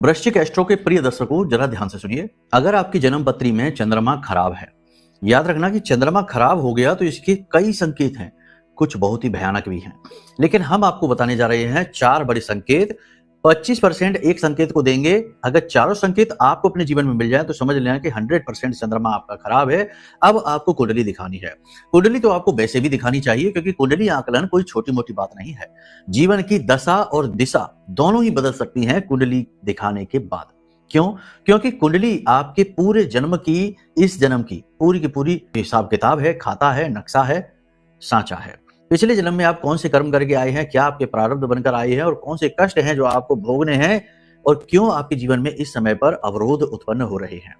वृश्चिक एस्ट्रो के प्रिय दर्शकों, जरा ध्यान से सुनिए। अगर आपकी जन्म पत्री में चंद्रमा खराब है, याद रखना कि चंद्रमा खराब हो गया तो इसके कई संकेत हैं, कुछ बहुत ही भयानक भी हैं। लेकिन हम आपको बताने जा रहे हैं 4 बड़े संकेत। 25% एक संकेत को देंगे। अगर चारों संकेत आपको अपने जीवन में मिल जाए तो समझ लेना कि 100% चंद्रमा आपका खराब है। अब आपको कुंडली दिखानी है। कुंडली तो आपको वैसे भी दिखानी चाहिए, क्योंकि कुंडली आकलन कोई छोटी मोटी बात नहीं है। जीवन की दशा और दिशा दोनों ही बदल सकती हैं कुंडली दिखाने के बाद। क्यों? क्योंकि कुंडली आपके पूरे जन्म की, इस जन्म की पूरी हिसाब किताब है, खाता है, नक्शा है, सांचा है। पिछले जन्म में आप कौन से कर्म करके आए हैं, क्या आपके प्रारब्ध बनकर आए हैं और कौन से कष्ट हैं जो आपको भोगने हैं और क्यों आपके जीवन में इस समय पर अवरोध उत्पन्न हो रहे हैं।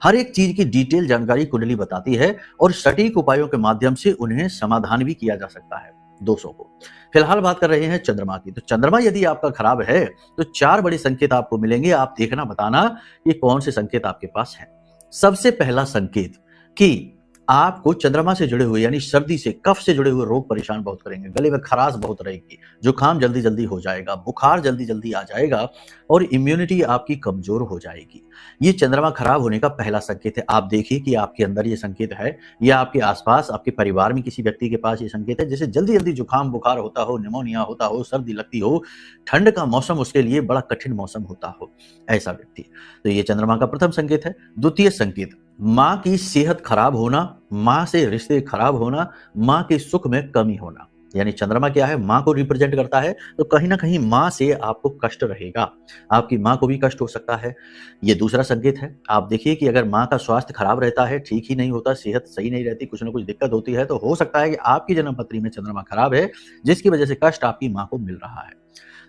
हर एक चीज की डिटेल जानकारी कुंडली बताती है और सटीक उपायों के माध्यम से उन्हें समाधान भी किया जा सकता है दोषों को। फिलहाल बात कर रहे हैं चंद्रमा की। तो चंद्रमा यदि आपका खराब है तो 4 बड़े संकेत आपको मिलेंगे। आप देखना, बताना ये कौन से संकेत आपके पास है। सबसे पहला संकेत कि आपको चंद्रमा से जुड़े हुए, यानी सर्दी से, कफ से जुड़े हुए रोग परेशान बहुत करेंगे। गले में खराश बहुत रहेगी, जुकाम जल्दी जल्दी हो जाएगा, बुखार जल्दी जल्दी आ जाएगा और इम्यूनिटी आपकी कमजोर हो जाएगी। ये चंद्रमा खराब होने का पहला संकेत है। आप देखिए कि आपके अंदर ये संकेत है या आपके आसपास, आपके परिवार में किसी व्यक्ति के पास ये संकेत है, जैसे जल्दी जल्दी जुकाम बुखार होता हो, निमोनिया होता हो, सर्दी लगती हो, ठंड का मौसम उसके लिए बड़ा कठिन मौसम होता हो, ऐसा व्यक्ति। तो ये चंद्रमा का प्रथम संकेत है। द्वितीय संकेत, माँ की सेहत खराब होना, माँ से रिश्ते खराब होना, माँ के सुख में कमी होना। यानी चंद्रमा क्या है? माँ को रिप्रेजेंट करता है, तो कहीं ना कहीं माँ से आपको कष्ट रहेगा, आपकी माँ को भी कष्ट हो सकता है। ये दूसरा संकेत है। आप देखिए कि अगर माँ का स्वास्थ्य खराब रहता है, ठीक ही नहीं होता, सेहत सही नहीं रहती, कुछ ना कुछ दिक्कत होती है, तो हो सकता है कि आपकी जन्म पत्री में चंद्रमा खराब है, जिसकी वजह से कष्ट आपकी माँ को मिल रहा है।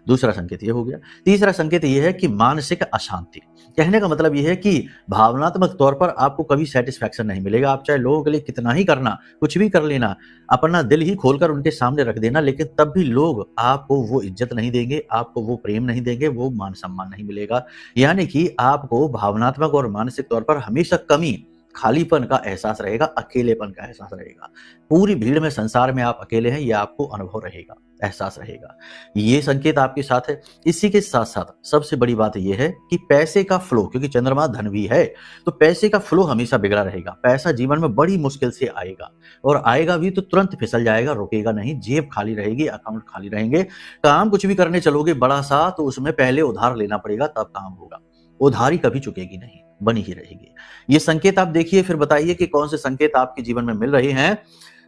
दूसरा संकेत ये हो गया। तीसरा संकेत ये है कि मानसिक अशांति। कहने का मतलब ये है कि भावनात्मक तौर पर आपको कभी सेटिस्फैक्शन नहीं मिलेगा। आप चाहे लोगों के लिए कितना ही करना, कुछ भी कर लेना, अपना दिल ही खोलकर उनके सामने रख देना, लेकिन तब भी लोग आपको वो इज्जत नहीं देंगे, आपको वो प्रेम नहीं देंगे, वो मान सम्मान नहीं मिलेगा। यानी कि आपको भावनात्मक और मानसिक तौर पर हमेशा कमी, खालीपन का एहसास रहेगा, अकेलेपन का एहसास रहेगा। पूरी भीड़ में, संसार में आप अकेले हैं, ये आपको अनुभव रहेगा, एहसास रहेगा। ये संकेत आपके साथ है। इसी के साथ साथ सबसे बड़ी बात ये है कि पैसे का फ्लो, क्योंकि चंद्रमा धन भी है, तो पैसे का फ्लो हमेशा बिगड़ा रहेगा। पैसा जीवन में बड़ी मुश्किल से आएगा, और आएगा भी तो तुरंत फिसल जाएगा, रुकेगा नहीं। जेब खाली रहेगी, अकाउंट खाली रहेंगे। काम कुछ भी करने चलोगे बड़ा सा, तो उसमें पहले उधार लेना पड़ेगा, तब काम होगा। उधारी कभी चुकेगी नहीं, बनी ही रहेगी। ये संकेत आप देखिए, फिर बताइए कि कौन से संकेत आपके जीवन में मिल रहे हैं।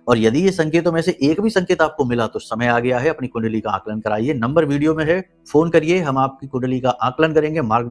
और यदि ये संकेतों में से एक भी संकेत आपको मिला तो समय आ गया है, अपनी कुंडली का आकलन कराइए। नंबर वीडियो में है, फोन करिए, हम आपकी कुंडली का आकलन करेंगे, मार्ग